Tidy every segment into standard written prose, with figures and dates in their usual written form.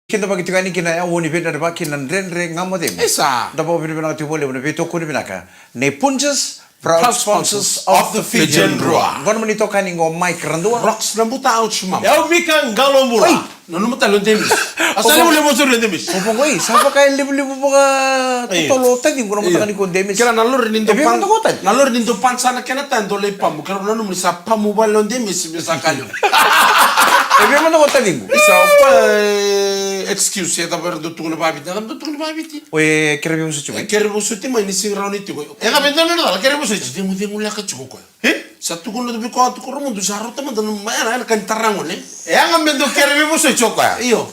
Kita bagi tiga ni kena awoni benda dapat kena rendre ngamodem. Esa. Dapat benda benda tu boleh benda betul kuni benda ka. Ne punches proud sponsors of the Fijian Rua. Gona menito kani ngo mic randua. Rocks na buta out mama. Eu mica ngalombura. Não me tá londemis. Asa não lemo sur londemis. Opo ngoi, sapa kaya libu boka totolo tadi gona mo kani kondemis. Kira nalor nindo Ebi pan. mo to Nalor nindo pan sana kena tanto le pamu. Kira nanu mi sa pamu ba londemis mi sa kalyo. Ebi mo to tadi. Isa pa excuse ya da berdo tu na babiti. Na tu na babiti. Oye, kira bimu suci. Kira bu suti mai ni sing rauni ti ko. E ga bendo no dala kira bu suti. Dingu dingu la ka chuko ko. Sa tu ko no bi ko tu ko mo du sa rota mo dan mai na kan tarango ne. E ga bendo kira bi bu suti ko. Iyo.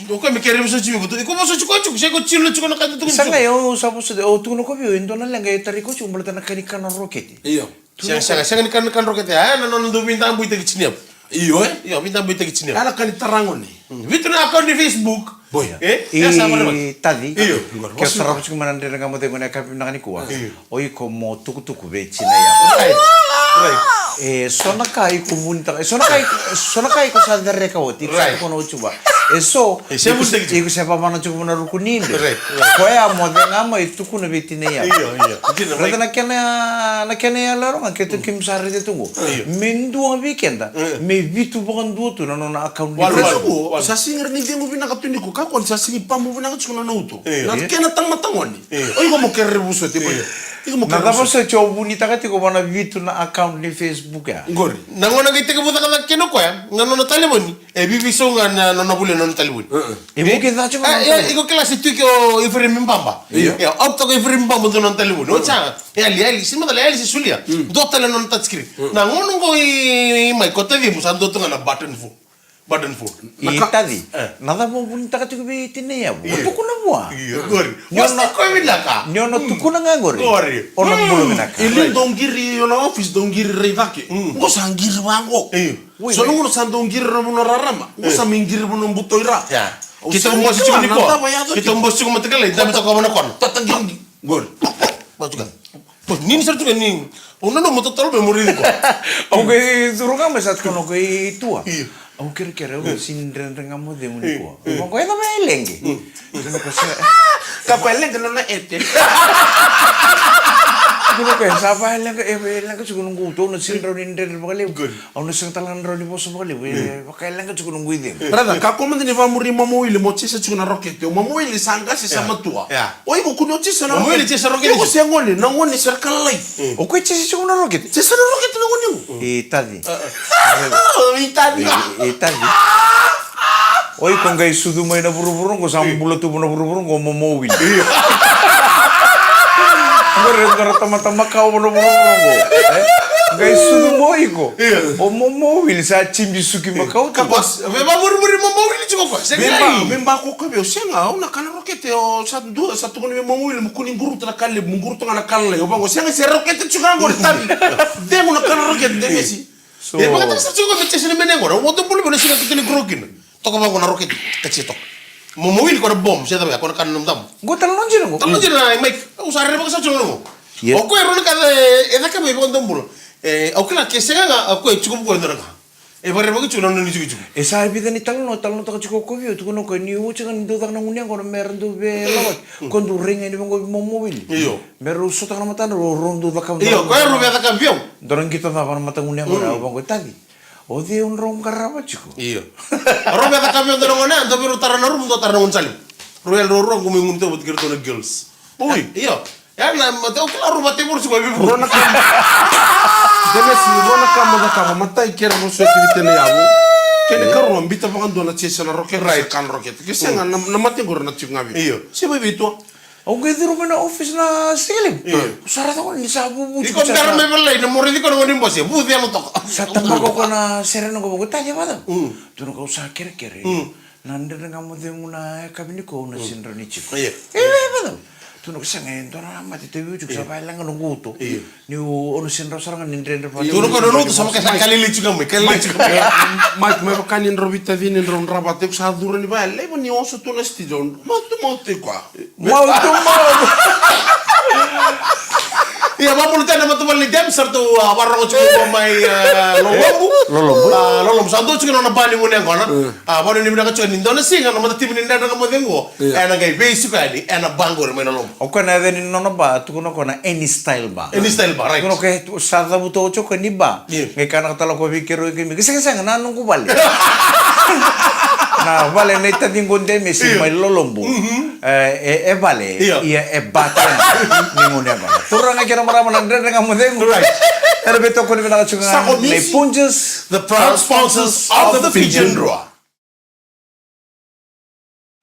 Oke mi kira bi suti bi tu. Ko mo suti ko chuko. Se ko chilo chuko na ka tu ko. Sanga yo sapo sude o tu no ko bi endo na lenga tari ko chumo tan kani kana roketi. Iyo. Sanga ni kan roketi. Ah no no do bintang buite ki chiniap. Iyo iyo bintang buite ki chiniap. Ala kan tarango ne. Vitu na account di Facebook. Boya. Ya sama naman. Tadi. Iyo. Kaya sarap siya manandira nga mo tayo na kapim na kanikuha. Oy, ko mo tuku-tuku be china ya. Right. Sonakai kumunta. Sonakai ko sa dere ka oti. Right. Ko no chuba. So, iku sa pamana chuba na rukunin. Right. Kaya mo de nga mo ituku na be tina ya. Iyo iyo. Rada na kena ya laro nga ketu kim sari de tungo. Mendu ang weekenda. Me vitu bukan dua tu na account ni. Walu. Sa singer ni demo pinakatundi ko ka kon sa singi pamu pinakatsuko na nauto. Na kena tang matangoni. Oy ko mo kerrebuso ti boy. Nada po sa chobu ni takati ko mana vitu na account ni Facebook ya. Ngori. Nangona gite ka buta ka keno ko ya. Ngano na taliboni. E bibiso nga na bule na taliboni. E mo ke dacho ko. Iko klase tu ko ifre mbamba. Ya opto ko ifre mbamba do na taliboni. O cha. Ali sima dale ali sulia. Do tale non touch screen. Na ngono ko i mai ko tavi musando to na button phone. Button phone. Tadi. Nada po punta ka tuku be tine ya. Tuku na mo. Iya, gori. Wasta ko vilaka. Nyono tuku na nga gori. Gori. Ono bulo minaka. Ili dongiri na office dongiri rivaki. Ngo sangiri wango. So no san dongiri na buno rarama. Ngo sa mingiri buno butoira. Ya. Kita mbosi chiko ni ko. Kita mbosi chiko matakala dami to ko na kon. Tatangi. Gori. Basukan. Pues nini sartu ni. Ono no mototalo be moridi ko. Aunque suruga me sat kono ko tua. Au kira-kira udah sinren-rengan mo de uniko. Mo ko ena melenge. Kuno ko sa Kapelen que no na ete. kuno ko sa pa lang ko sugunong guto no sinren rin bakali. Au no sang talan ro ni boso bakali. Bakal lang ko sugunong guide. Brother, ka komende ni va muri mamoile mo chisa chuna rocket. O mamoile sanga si sama tua. Oi ko kuno chisa na Mamoile chisa rocket. Ko se ngone na ngone circle lai. O ko chisi sugunong rocket. Chisa na rocket na ngone. Tadi. Itali. Tadi. Oi kung guys sudu may na buru-burong ko sambulo tu na buru-burong ko momowil. Ngore tama-tama ka na buru-burong ko. Guys sudu mo iko. O momowil sa chimbisuki makau. Kapos, ba buru-buru momowil chiko ko. Memba ko ka be senga una kana rocket o sa tu ni momowil mo kuning guru na kalle mo guru na kalle o bango senga se rocket chuka ngor tari. Demo na kana rocket de mesi. E bakit sa chuka meche sine menengo. O to bulu bulu singa kitini krokin. Toko bango na rocket kachitok. Momowil ko na bomb siya tabi ako na kanon dam. Go talon jino mo. Talon jino na Mike. Usare ba sa chulo mo. O ko ero na ka eda ka be ko ndombulo. O kila ke senga nga ko chuko ko ndara. E bare ba ko chulo no ni chuko. E sa bida ni talon to ka chiko ko vio tu kono ko ni u changa ndo tak na ngunya ko merndo be lawat. Kon du ringa ni bango momowil. Iyo. Meru so tak na mata ro rondo da kam. Iyo, ko ero be da campeão. Dorang kita na mata ngunya ko bango tadi. O de un rom karaba chiko. Iyo. Robe da campeão de ngona, ando biru tarana rum do tarana unsalim. Royal ro ko mi ngunto bot girto na girls. Uy, iyo. Ya na mate o claro bate por su baby. Rona ka. Deme si rona ka mo da ka mata I ker mo so activité le yabo. Kene ka ro mbita pa ndo na chesa na rocket right kan rocket. Ke senga na mate gor na chunga bi. Iyo. Si baby to. Ang gaya rin na office na silim. Usara ko ni sa bubu. Iko ndaro me belay na moridi ko ngoni mbosi. Bu dia mo to. Sa tambago ko na sereno ko bugo tanya ba. Tuno ko sa kere-kere. Nandere nga mo de una kabini ko na sinra ni chiko. Ba. Tuno ko sa ngayon to na mati te juk sa pa lang ng guto. Ni ono sinra sarang nindre pa. Tuno ko no to sa ka kalili chika mo. Kalili chika. Mike me kanin robita vinin ron rabate sa duro ni ba. Lebo ni oso to na stijon. Mo te kwa. Mau. Iya, mampu lutan nama tuan li jam sertu warung cukup mai lolombu. Lolombu santu cukup nona bani muni angkona. Bani ni bina cukup nindona sih kan nama tim ninda dengan mau dengo. Enak gay basic ini, enak banggur main lolombu. Oke na ada ni nona ba, tu kono kona any style ba. Any style ba, right? Kono ke sada buto cukup ni ba. Ngai kana kata lo ko bikiru kimi. Kisa na nunggu balik. Na vale nei tadi ngonde mesi mai lolombu. Vale ia baten ni ngone ba. Turang aja nama nandre dengan modeng. Right. Era beto ko ni bina cukup nei punches. The proud sponsors of the Fijian Roa.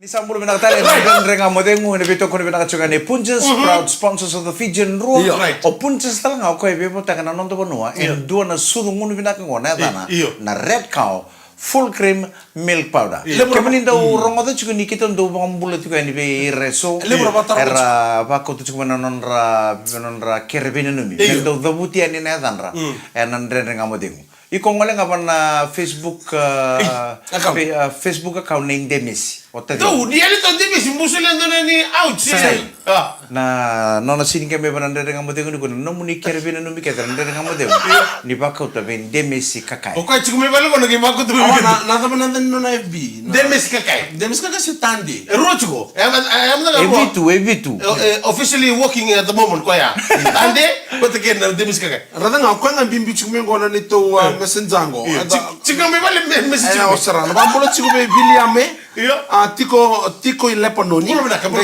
Ni sambul bina kata nandre dengan modeng ni beto ko ni bina cukup nei punches. Proud sponsors of the Fijian Roa. Right. O punches tala ngau ko bebo taka na nondo bonua. En dua na sudu ngunu bina ngone dana. Na red cow. Full cream milk powder. Kemudian tahu orang itu juga nikita untuk bambulat juga ini be reso. Era bako itu juga menonra kerbin numi. Mendo dabuti ani nadanra. Nandre ngamo dengu. Iko ngole ngapan Facebook account neng demis. Tuh dia itu demis musulan tu ni out sih. Na nona sini kami nandre ngamo dengu ni kono nomuni kerbin numi kita nandre ngamo dengu. Ni bako tu ben demis kakai. Oke cuma balik kono ke bako tu. Na tapi nanti nona FB. Demis kakai. Demis kakak si Tandi. Rochuko. Evitu. Officially working at the moment ko ya. Ande ko te ken demis kakai. Rada ngau ko ngan bimbi chukme ngona nito messenjango. Chika me vale message. Osara. Bambulat chukme Williame. Tiko i Lepanoni.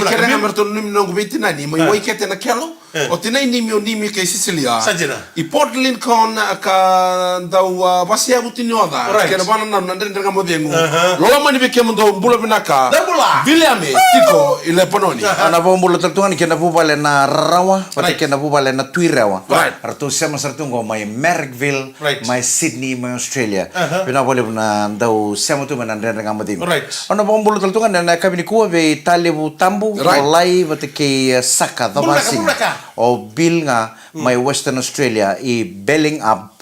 Kere ngamerto nimi nongo beti nani. Mai wai kete na kelo. O tinai nimi o nimi kei Sicilia. Sajena. I Port Lincoln ka dau basia butini oda. Kena bana na nandre ngamo dengu. Lola mani be kemo do bula binaka. Williame tiko i Lepanoni. Ana bombolo tertuan kena bubale na rawa, pati kena bubale na tuirawa. Artu sama sertu ngo mai Merrickville, mai Sydney, mai Australia. Pina boleh na dau sama tu menandre ngamo dengu. Ana bombolo tertuan na kami ni kuwa be talebu tambu, olai pati ke saka dabasi. O bil nga my Western Australia i belling up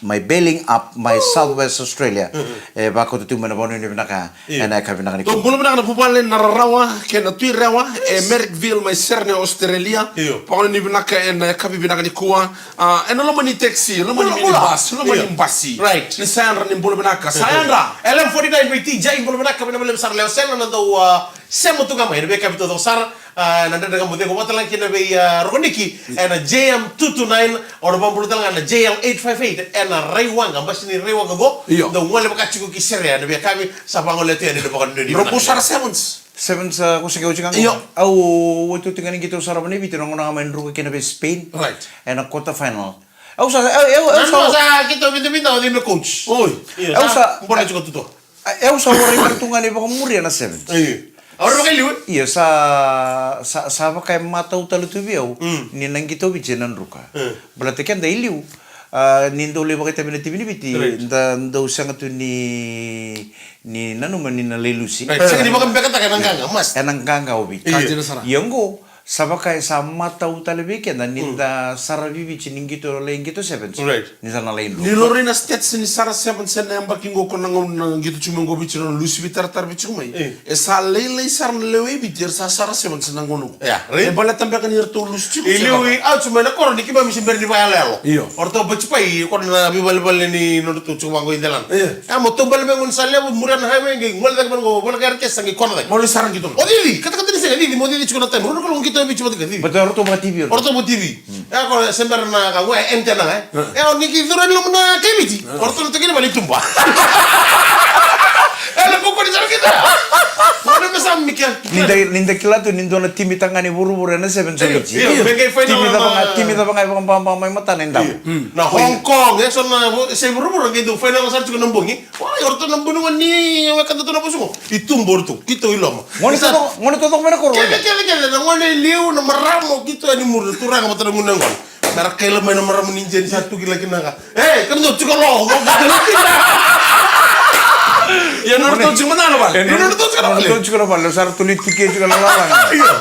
my belling up my Southwest Australia bako tu mana bono ni binaka ana ka binaka ni to bulo binaka pupale na rawa ke na tui rawa Merrickville my Sydney Australia pa ni binaka en ka binaka ni kuwa en lo mani taxi lo mani minibus lo mani basi ni sayandra ni bulo binaka sayandra LM49 BT jai bulo binaka bina bele besar leo sena na do semo tu ngama be kapito do sar nanda dengan mudeng ko matalang kina be rokoniki ena JM229 or bambulo talang na JL858 ena Raiwang ambas ni Raiwang go do ngole bakachi ko kisere na be kami sa pangole te ni do bakon ni robusar sevens ko sige ucikan au itu tinggal gitu sarabane bitiro ngona main ruko kina be Spain ena quarter final au sa kita bintu di coach au sa boleh juga tuto au sa ora pertungan ni bakon muri na sevens Orang pakai liu? Iya sa pakai mata utalu tu biau ni nang kita bicenan ruka. Berarti kan dah liu. Nindo le pakai tapi nanti biti. Nda usang tu ni nanu mani na lelusi. Saya di makan bekat tak enang mas. Enang ganga obi. Yonggo sabakai sa mata utalu bikin dan ninda sarabi bici ningito lengito sevens. Ninda na lain. Ni lorina stats ni sara sevens na yang baking go konang gitu cuma go bici na lusi bitar tar bici kumai. Esa lele sar lewe bitir sa sara sevens na ngono. Ya. Bala tambah kan irto lusi. Lewe out cuma na koron dikiba misi berdi bayar lelo. Orto becipai koron na bibal ni no tu cuma go indalan. Amo to bal mengun salle muran ha mengi ngol dak go bola gar kes sangi kono dak. Moli sarang gitu. Odili kata ni sene di modi cuma tan. Rono kalau kita bici mati kadi. Betul orto TV. Orto TV. Ya kalau sembar na ka gue entena oni ki duran lu na kebiti. Orto tu kini balik tumba. Pokok di sana kita. Mana mesam mikir. Ninda kila tu nindo na timi tangani buru-buru na seven soliji. Bengai final. Timi ta bangai pang mata nendam. Na Hong Kong ya sona se buru-buru gitu final sa tu nambungi. Wah, orto nambunungan ni wa kata tu napusungo. Itumbor tu. Kita ilom. Ngone to mera koro. Kele na ngone liu na maramo kita ni mur turang mata ngunangon. Merakela main maramo ninjen satu gila kinanga. Kan tu cikolo. Ya nonton cuma nalo bal. Nonton cuma bal. Sar tulit tike juga lalang. Iya.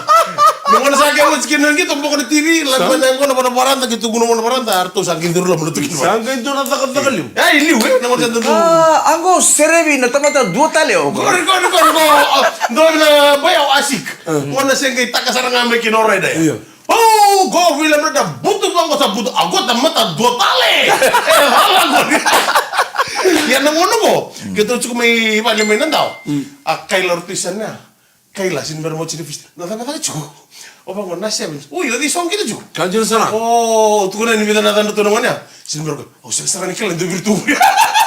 Nunggu sakit aku sekian gitu pokoknya TV lagu yang kono pada baranta gitu gunung pada baranta arto saking dulu lah menutup gitu. Saking dulu tak liu. Ya liu nunggu jangan dulu. Anggo serebi na tamata dua tali o. Kau na bayau asik. Mana sengkai tak kasar ngambil kinore deh. Oh go film na butuh bang kota butuh aku mata dua tale. Hala go. Ya nangono go. Kita cukup may parliament tau. Kailor tulisannya. Kaila sin bermo cini fist. Nata cukup. Opa ko na siya. Uy, lagi song kita cukup. Kanjeng sana. Oh, tuh kan ini kita nata nontonnya. Sin berko. Oh, sekarang ini kalian tuh virtu.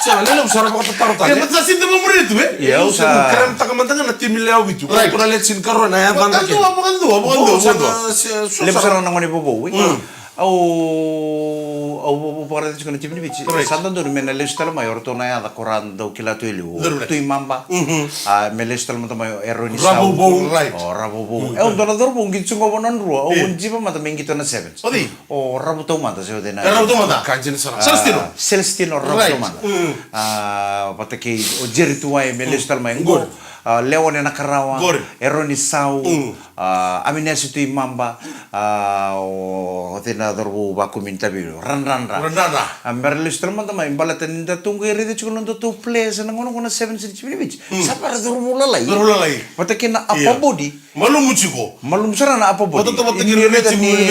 Sana lele usara ko tatar Ya betul sih tuh memori itu, Ya usah. Krem takamantanga na timilaw itu. Kuna letsin karo na ya Bukan tuh, bukan tuh. Lem sarang nangoni bobo. Au para de chukana chimni bichi. Sandan do mena lestal mayor to na ya da koran do kila to ilu. Tu imamba. Me lestal mo mayo eroni sa. Rabobo, right. Oh, rabobo. Do na dorbo ngi chungo bonan ruo. O jiba mata mengi to na sevens. Odi. O rabuto mata se de na. Raboto mata. Kanjeng sana. Celestino. Celestino rabuto mata. Pataki o jeritu ai me lestal mayo ngor. Leone na karawa. Eroni sau. Aminesi tu imamba. O tena dorbo ba kuminta biro. Ran. Amber listel man tamay balatan ninda tunggu iri de chukulan to place na ngono kona 7 cm bich. Sapara dormula lai. Pataki na apa body. Malum muchiko. Malum sara na apa body. Pataki ni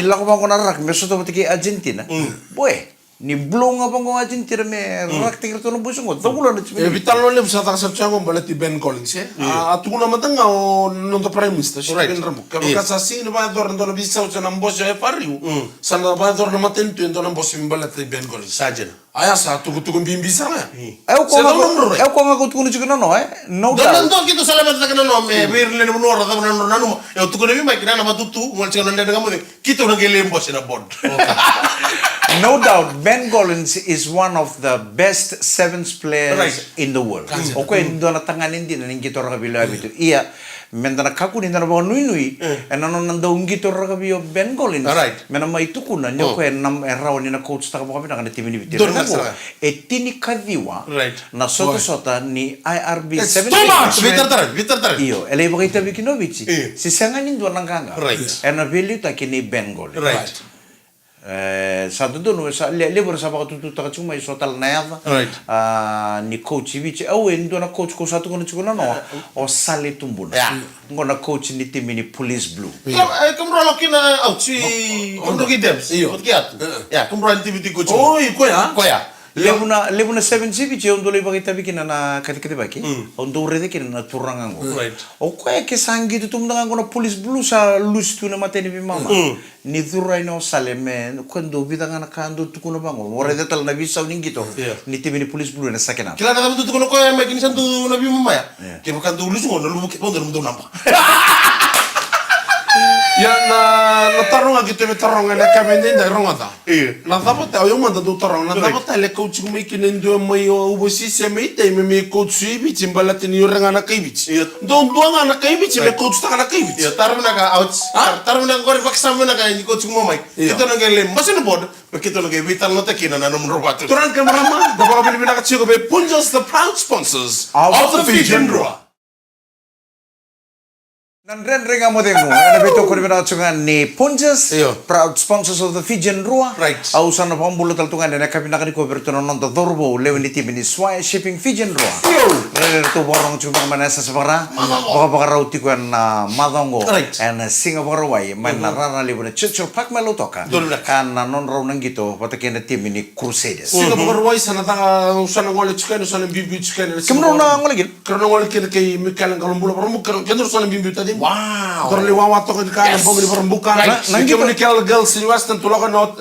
lakuma kona rak meso to pataki Argentina. Boy. Ni blong apa ngo Argentina me rak tinggal to no busung. Tagulan na chimi. Vital no lem sa takasap chango balati Ben Collins atuna matanga o non to prime minister ben ramu ka sasi no ba dor no bisa o na mboso e pariu sana ba dor no matentu ento na mboso balati Ben Collins Sajen. aya sa tugu bimbi sana Eu ko nga kutu chukuna no no Dan to kita salamat ta no me bir le no ora ta no nanu eu tu ko ne mai kina na matutu ngol chano ndenda ngamu kita na gele mboso na bod. No doubt, Ben Collins is one of the best sevens players in the world. Okay, doon na tanganin din ng gitar kabila bito. Iya, mendana kakunin na ba nui ano nanda un gitar kabila Ben Collins. Mena mai tukunan nyo ko nam eraw ni na coach ta kami na timi ni bito. Etini kadiwa na sota ni IRB 7. Vitar. Iyo, elay ba kita bikinovici. Si sanganin doon lang kanga. Ena value ta kini Ben Collins. Satu tu nu lebar sa baka tutu taka cuma iso tal neva ni coach bici au endo na coach ko satu kono chukuna no o sale tumbuna ngona coach ni tim ni police blue Kumro lokina au chi ondo gidems otkiat ya kumro activity coach oi koya lebuna 7 bici ondo le baka tabi kina na kati baki ondo rede kina na turangango o ko ke sangi tu tumdanga ngona police blue sa lus tu na mateni bi mama ni durai no sale men quando bidanga na kando tu kuno bango ore detal na bisa uningito ni tibi ni police blue na sakena kila na tu kuno ko mai kini santu na bi mama ya ke bukan tu lus ngono lu ke pondo mu nampa ya na tarong agito me tarong na kamende da ronga ta na dapat ayo manda do tarong na dapat le coach ko me kinendo mai o bosi se me te me coach ibi timbalati ni renga na kaibici don doanga na kaibici me coach ta na kaibici ya tarum na ka out tarum na ko pak samu na ka ni coach mo mai kito na gele maso na bod kito na ge vital no te kina na no robatu turan kameraman da ba bilibina ka chigo be Punjas the proud sponsors of the Fijian Draw. Nandren renga mo demo ana bito ko ribena chungan ni Punjas proud sponsors of the Fijian Rua au sana pambulo taltungan na kapina kani ko berto non to dorbo lewni tibini swai shipping Fijian Rua to borong chubang manasa sabara baka rauti ko na madongo and Singapore wai man na rana lebuna chichur pak melotoka kan non raw nang gito patakena tibini Crusaders Singapore wai sana ta usana ngole chicken usana bibi chicken kimno na ngole gil karena ngole kay mikalan kalumbulo pero mukaro kendur usana bibi tadi wow torli wawa to kan kan bogi perembukan nanti kemana kel girls in western tulokan not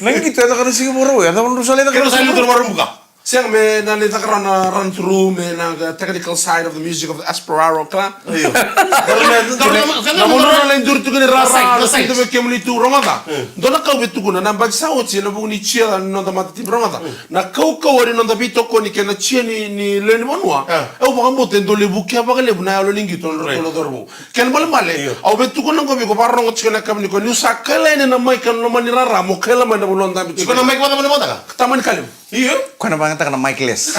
nanti kita kan Singapore ya tapi Rosalia kan Rosalia tu perembukan siang me na nita karana run through me na the technical side of the music of the Esperaro kla na mono na len dur tu kan rasa tu me kemli tu ronga dona kau betu kuna na bagsa o chi na buni chia no da mati ronga na kau ori no da bito ko ni kena chia ni len manua au ba mo tendo le bukia ba le buna lo lingi to lo dorbo ken bal male au betu kuna ko bi ko barro chi na kam ni ko ni sakala ni na mai kan no mani rara mo kela man da bulonda bi ko na mai ko da mo da taman kalim Kau nak bangga tak kena Michaelis.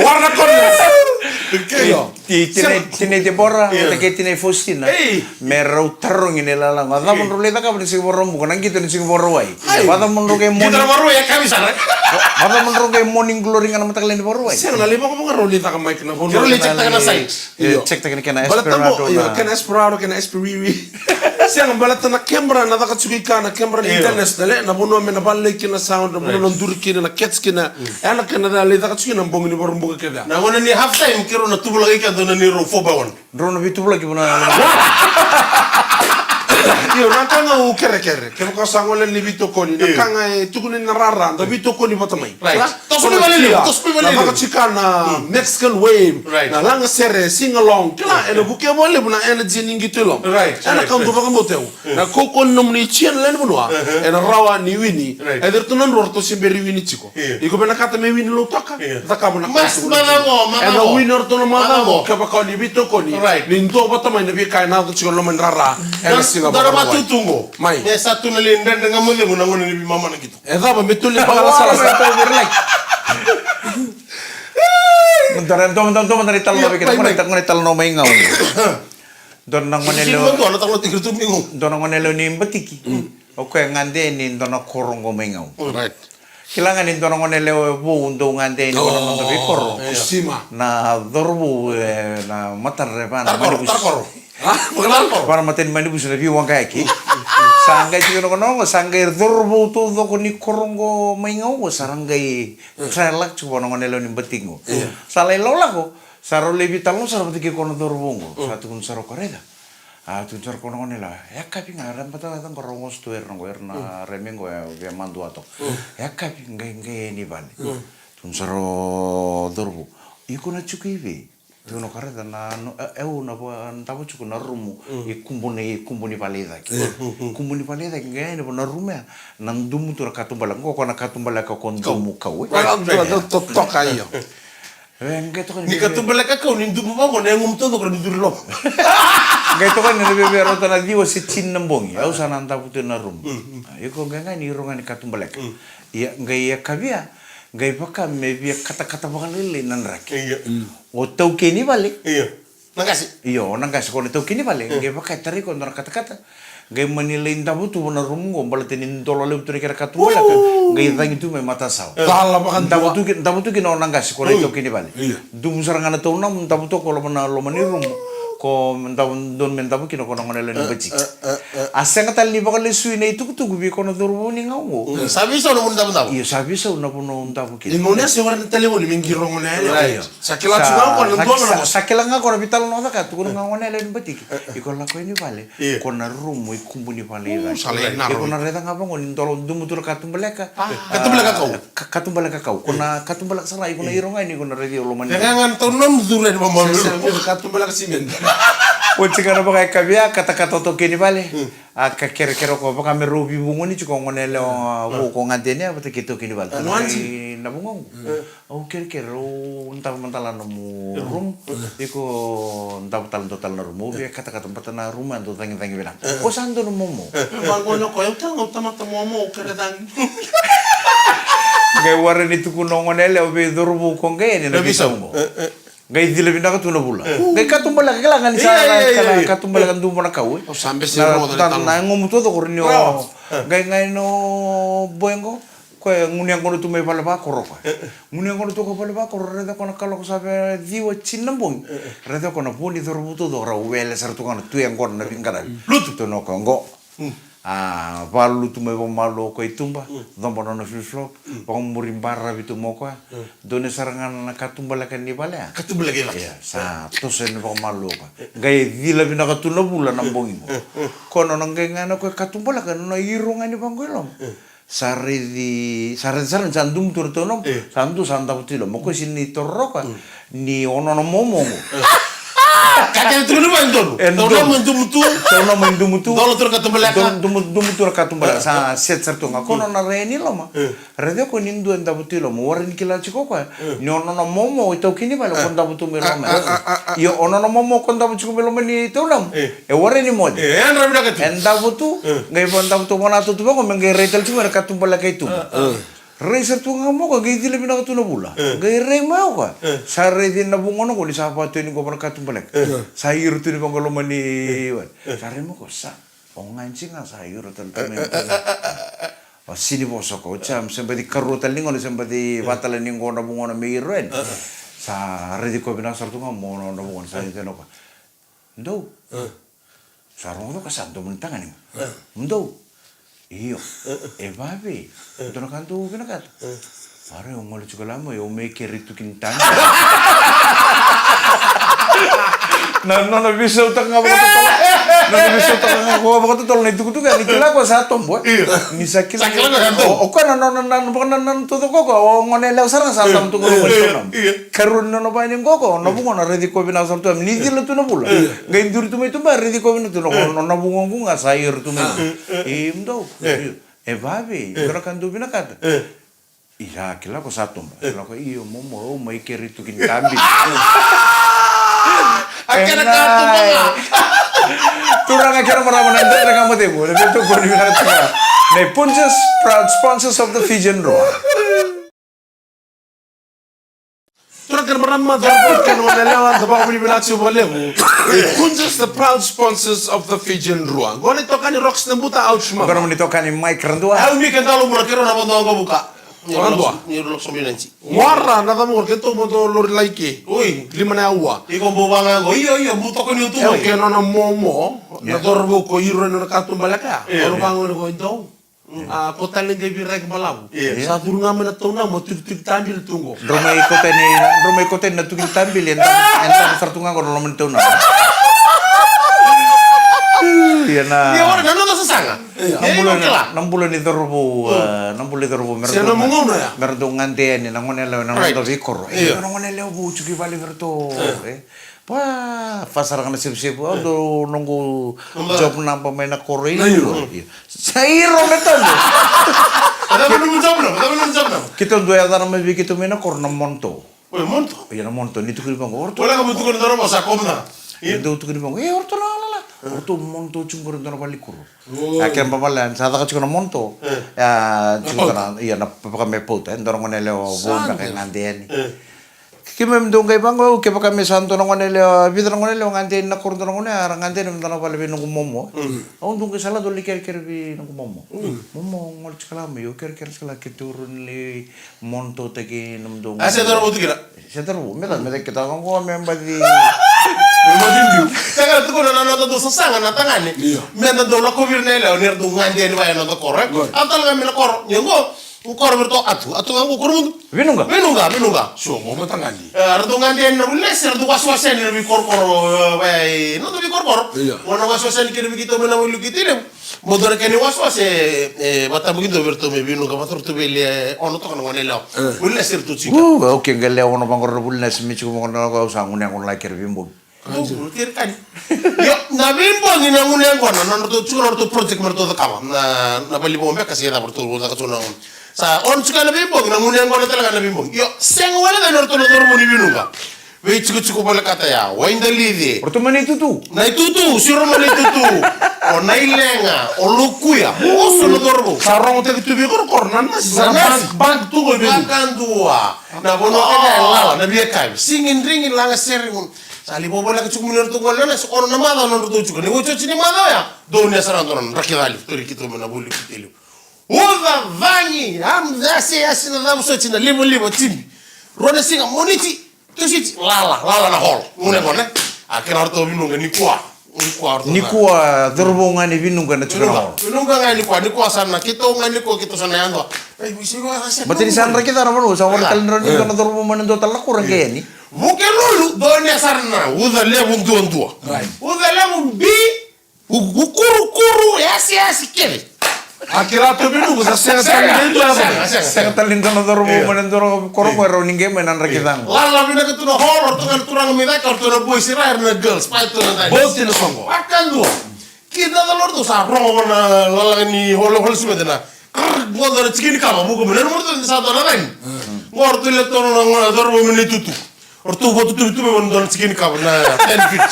Warna kones. Tine Deborah, take tine Faustina. Merau tarung ini lalang. Wada mun rule taka beri sing borong bukan nang gitu sing borowai. Wada mun ruge morning. Kita baru ya kami sana. Wada mun ruge morning glory ngana mata kalian borowai. Sing na lima ko mga role taka mic na phone. Role cek taka na site. Cek taka kena Esperado. Esperado. Kena Esperado, kena Esperiwi. Sing balata na camera na taka tsukika na camera internet dale na buno me na balle kina sound na buno nduri kina na kets kina. Ana kena dale taka tsukina mbongi ni borong buka keda. Na wana ni half time kiro na tubulo lagi kan na ni ro 4x1. Drone bitu lagi puna. Io nakanga u kere ke ko sangole ni vito koni nakanga tukuni na rara da vito koni batamai Tospi valili na chikana Mexican wave na langa sere sing along kila ene buke mole buna energy ningi tulo ana kan goba moteu na koko nomni chien len bunwa ena rawa ni wini eder tunan rorto simberi wini chiko iko bena kata me wini lo taka taka buna Mas manango ena winner to no manango ke ba koni vito koni lindo batamai ne bi kai na to chiko lo men rara ena singa Dara batu tunggu. Mai. Ya satu na lindan dengan mule muna ngone ni mama na gitu. Eda ba mituli pala sala sa Itu berlek. Bentar, toma dari tal nabi kita ngone tal no mai ngau. Don nang ngone Sino lo. to ana tanglo tigir tu bingung. Don ngone lo ni mbetiki. Oke ngande ni don korong go mai ngau. right. Kilangan ni don ngone le bu undo ngande ni kono ndo bikoro. Sima. Na dorbu na matar repan Tarkor. Mengenal para maten mani bu sudah biwang kayak ki. Sanggai juga nono sanggai dorbu tu doko ni korongo maingo saranggai trelak coba nono nelo ni betingo. Salai lola ko saro lebi talong saro betiki kono dorbu satu kun saro koreda. Tu saro kono nela ya kapi ngaran pata datang korongo stuer nongo erna remengo ya mandu ato. Ya kapi ngai ni bali. Tun saro dorbu. Iko na cukivi. Tu no kareda na eu na tabu cuku na rumu kumbuni paleda ki kumbuni paleda ki ngai na rumu ya nan dumu tu katumbala ngo kona katumbala ka kon dumu kau To toka iyo. ngai to kan Ni katumbala ka kau ni dumu ba ngone ngum to ko ni durlo. ngai to kan ni bebe rota na diwa se chin nambongi au sana tabu tu na rumu iko ngai ni ronga ni katumbala ka ya ngai ya kabia ngai baka me bia kata-kata bakalele nan raki o tau kini balik Iya. Nakasi. iyo nang kasi kono tau kini balik ngai baka tari kono kata-kata ngai manilai tabu tu na rumu balatin tolo le tu kira katu bala ngai tangi tu me mata sao Dala bakan tabu tu kino nang kasi kono tau kini balik dum sarangana tau nam tabu tu ko lo mani rumu ko tabu don men tabu kino kono ngone le ni beci aseng tal ni bakal sui nei tu bi kono dorbo ni ngau Sabi so no mun tabu. iyo sabi sa una puno tabu kini Ingone se wala tele woni mingi rongone ya. Sakila tsuga ko ndo na mo. Sakila nga ko na vital no ka tu nga ngone le batiki iko la ko ni vale ko na rumo ikumbuni vale iko na reda nga bango ni tolo dumu tur katumbeleka katumbeleka kau ko na katumbeleka sala iko na ironga ni ko na redi lo mani Jangan to non dure ni mama. Katumbala simen. o chika na baka kabia kata to kini vale a ka kere ko baka me robi bungo ni chiko ngone le ko ngadene abate kito kini vale na bungo o kere o unta mantala no rum iko unta total na rumo be kata patana ruma ndo tangi bela o sando no momo Bangono ko eu tanga tamata momo kere dan. ngai warre ni tuku no ngone le obe dorbu ko ngai ni na bisa mo ngai dile bina ka tuna bula ngai katumbala kala ngani sala katumbala kan dumbo na kau O sambe se ro de tal. na ngomu todo kornio ngai no boengo ko ngunia ngono tu me pala ba koro ko ngunia ngono tu ko pala ba koro reda kono kalo ko sabe diwa chinnambong reda kono puni dorbu todo ra wele sar tu kono tu yang kono na bingara lutu to no ko ngo valu tu me malo ko itumba dombo no flip-flop pong murimbara bitu moko done sarangan katumbala kan ni bala Katumbala ge. ya sa to sen pong malo ko gai dila bina katuna bula nambongi mo kono nang ngana ko katumbala kan no irunga ni bangolom saridi saran sandum turtonom sandu sanda putilo mo ko sini torroka ni ono no momo Kakek tu ni bandon. Tolo mun mutu. Tolo tur katumbala ka. Dumu tur katumbala sa set sarto nga kono na reni loma rede ko nindu enda butilo mo warin kila chiko ko ni ono no momo ito kini balo konda butu me loma yo ono no momo konda butu me loma ni to lam e wareni mod An rabi dakat. enda butu ngai bonda butu mona tu ko mengai retel chuma katumbala kai tu Racer tu ngamo ka gay dile bina katuna bula. Gay rey mau ka. Sa rey din na bungono ko ni sa pato ni ko para katum balik. Sa iru tu ni pangalo mani. Sa rey mo ko sa. Ongan singa sa iru tantam. Sini bosoko cam sembadi karuta lingon sembadi batala ningo na bungono miren. Sa rey ko bina sartu ngamo na bungono sa iteno ka. Ndo. Sarong ka sa do mentangan ni. Ndo. Iyo, babi, itu nak kantu kena kat. Pare orang malu juga lama, yang make itu kintan. Nah, bisa utang apa tu tolong. Bisa utang apa tu tolong itu kan itu lah kau satu buat. Ni sakit. Sakit lah kan tu. Okan bukan tu kok ngone lew sarang salam tu kalau macam. Karun apa ni kok nabung orang ready kau bina salam tu. Ni dia tu nabula. Gain duri tu itu bar ready kau bina tu nabung aku nggak sayur tu. Imdo. Babi, kau kan tu bina kata. Iya, kila kau satu. Kila kau iyo mau make itu kintan. Akhirnya kartu bang. Turang akhirnya meraman anda dengan kamu temu. Tapi itu kau dibilang cakap. Nepunjas proud sponsors of the Fijian Roa. Turang akhirnya meraman kan wana lewan sebab kau dibilang cakap boleh. Nepunjas the proud sponsors of the Fijian Roa. Kau ni tokan ni rocks nembuta out semua. Kau ni tokan ni mic rendua. Aku mikir kalau mula kira nak bantu aku buka. Orang tua. Ni dulu sambil nanti. Warna nada mo kento mo to lori laike. Oi, lima na awa. Iko bubanga ko. Iyo, buto ko ni YouTube. Ke no momo, na dorbo ko iro no katum balaka. Oro bangon ko ito. Kota lenge birek balabu. Sa turunga mena tona mo tik tambil tungo. Rumah ikoten na tukil tambil yang sartunga ko no mentuna. Iya na. Dia orang nano tu sesanga. 6 bulan itu rubu Sino mo ngono ya? merto ngante ni nangonela nangonela vikor. Nangonela bu cuki vale verto. Pa pasar kana sip-sip do nunggu job na pemain korei. Sairo meton. Ada menunggu job na. Kita dua ada nama bi kita mena kor na monto. Oh, monto. Iya na monto ni tukil bang orto. Wala ka buto ko na sa komna. Itu tukil bang orto la. Orto monto cungkur ndana balikuru. Akhirnya pamalan sa ka cungkur monto. Ya cungkur iya na pakame pot ndoro ngonele bomba kay ngandeni. Kimem dong kay bango ke pakame santo ngonele vidro ngonele ngandeni na kurdo ngone ara ngandeni ndana pala bi nungu momo. Ang dong sala do liker bi nungu momo. Momo ngol chkala me yo ker sala ke turun li monto teki num dong. Asa doro buto kira. Seteru me kita ko memba di Memodindu. Kaya tu ko na nanoto do sasanga na tangani. Menda do la covirnele o ner do ngande ni bayan do korek. Atal nga mina kor. Nyengo ukor berto atu nga kor mu. Vinunga. So mo matangani. Ardo ngande na bules ardo waswasen ni kor bay. No do kor. Wono waswasen kiri bigito mena wulu kitile. Modore keni waswase bata bugindo berto me vinunga matur tu bele ono to kana ngone law. Bules tu chika. Okay ngale ono bangor bules mi chuko ngono ko sangun yang like bimbo. Kan. Yo, na bimbo ni na ngune ngona na to chuko to project merto to kama. Na bali bombe kasi na berto na katuna. Sa on chuko na bimbo na ngune ngona talaga na bimbo. Yo, seng wala na norto no dormo ni vinunga. We chuko bala kata ya. Wainda lidi. Orto mani tutu. Na tutu, siro mani tutu. O na ilenga, o lukuya. O solo dormo. Sarong te tu bi kor nan sa bank tu go bi. Bakandua. Na bono kada lawa na biya kai. Singin ringin langa seringun. Sali bobo la kuchuk minor tu gola na ono na mada no tu chuko. Ni wo chini mada ya. Do ne sarando na rakidali. Tori kito mena buli kitelu. Uva vani, am dase asina na so china limo timbi. Rona singa moniti. Tusit lala na hol. Mune bone. Akira orto binunga ni kwa. Ni kwa dorbo ngani binunga na chuko na. Binunga ngani kwa sana kito ngani kwa kito sana yando. Ay bisi ko asa. Batini sanra kita na manu sa wala kalendro ni kana dorbo man do tala kurang kaya ni. Buke lulu do ne sarna. Uza lebu ndua. Uza lebu bi ukuru yasi kere. Akira to binunga sa senga talin do Senga talin do dorbo man do koro ko ro ninge man rakitang. Lala bina ke tuno horror to kan turang mina ka to boy sira na girls pa to na. Both in songo. Akan do. Kita da lordo sa rongo na lala ni holo sumedena. Ngodo chikini kama buko mena morto sa do na ren. Morto le to na dorbo mini tutu. Orto botu tutu me don chikini kama na 10 feet.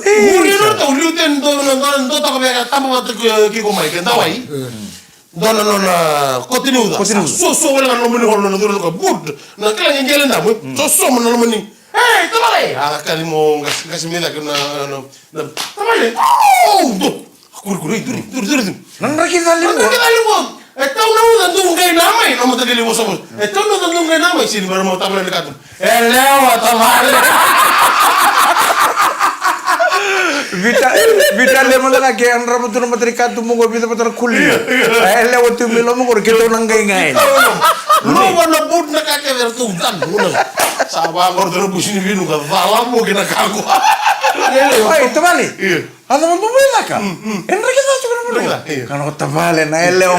Muri no to liuten do ta ka be ta mo to ki ko mai ke dawai. Dona non continua. So wala nga nomini hol na duro ko bud. Na kala ngele na mo. So mo na nomini. Hey, tabale. Kali mo ngas mila na tabale. Kur dur. Nan rakita limu. Então não ninguém na mãe, não mata aquele moço. Então não ninguém na mãe, sim, para não estar no canto. Leva tabale. Vital le mana ke andra betul materi katu mo go bita betul kulli. Le watu milo mo go keto nangai ngai. Lu wana bud na ka ke vertu dan. Saba gordero busini vinu ka vala mo ke na kago. Ai tabale. Ada mo bela ka. Enra ke ta chukara mo. Kana tabale na ele o.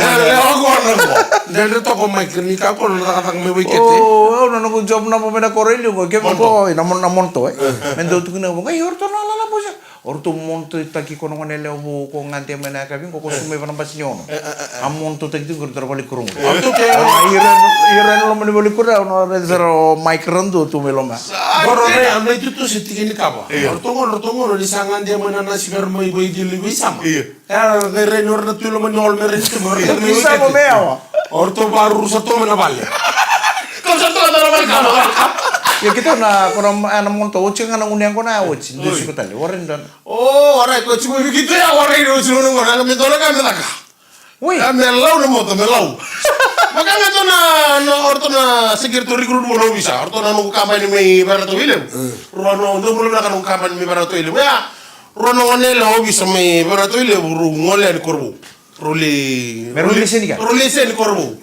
Dan to ko mai ni ka ko na ka me wikete. Oh, no go job na mo mena korelio go ke ko namon to. Mendo tu na mo ngai orto na la boja. Orto monto taki kono nele o ko ngante mena ka bin ko sume bana basinyono. Amonto taki tu gordero bali kurung. Orto ke iran lo mani bali kurang no rezero mic rando tu meloma. Gorore anda itu tu setiki ni kaba. Orto ngono di sangan dia mana nasi bermai bai di lebih sama. Ya gere nor na tu lo mani ol mere tu mer. Bisa mo beo. Orto baru satu mena bale. Kau satu ada orang kano. Ya kita na kono ana monto uci ngana uniang kona uci ndu sikutali warin dan. Oh, ora ko chimu begitu ya, ora itu chimu ngona kami tolong kami taka. Woi, Melau na moto melau. Makanya to na orto na sekretar recruit mo no bisa. Orto na nung kampanye may para to ilem. Ruano ndo mo na kanung kampanye may para to ilem. Ya, ruano ngone lo bisa may para to ilem ru ngole ni korbo. Meruli sini ka? Ruli sen korbo.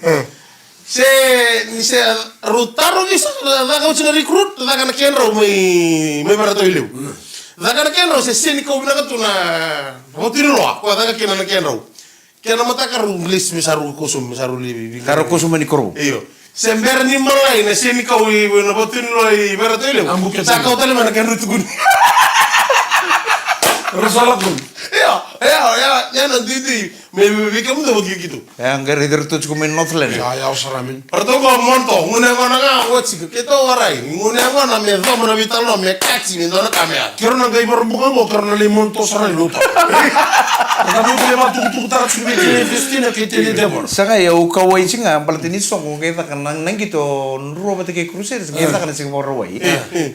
Se rutaro bisa da ka china recruit da kana kenro may para to ilem. Da kana kenro se sen ko bina ka tuna. Hotiro ko da ka kenana kenro. Kena mata karu list misaru libi. Karo kusuma ni koru. Iyo. Sember ni malai na sini kau na botin lo i berato ile. Sa kau tale mana kan rutukun. Rasalakun. Ya na didi. Me kamu dah begitu gitu. Yang gari dertu cukup main Northland. Ya usaramin. Perto ko monto, ngune ko na nga watsi kita warai. Ngune ko na me do na vital no me kachi mi do na kamera. Kero na gai barbuka mo kero na limon to sana lupa. Kamu tu lema tu tarat subi ke festina ke tele devor. Saka ya ukawai singa palatini songo kita kan nang gitu nro bate ke cruiser kita kan sing borwai.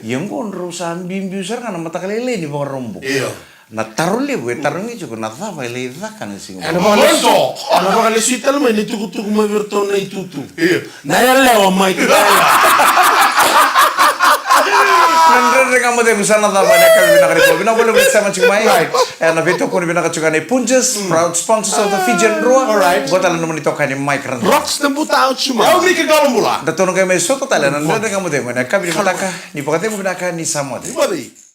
Yang kon nro sambim biusar kan mata kalele ni borombo. Iyo. Na tarule gue tarungi juga na thava ile kan sing. Ano ba kale suital mo ni tuku mo verto na itutu. Na ya lewa mai ka. Nandre kamu deh bisa na thava na ka bina kare ko bina boleh bisa macam mai. Na veto ko bina ka chugane Punjas proud sponsors of the Fijian Roa. Gota lan nomoni tokani mic ran. Rocks na buta out chuma. Ya umi ke galon bula. Datono kay may soto tala nandre kamu deh mana ka bina ka ni pokate mo bina ka ni samot. Ibadi.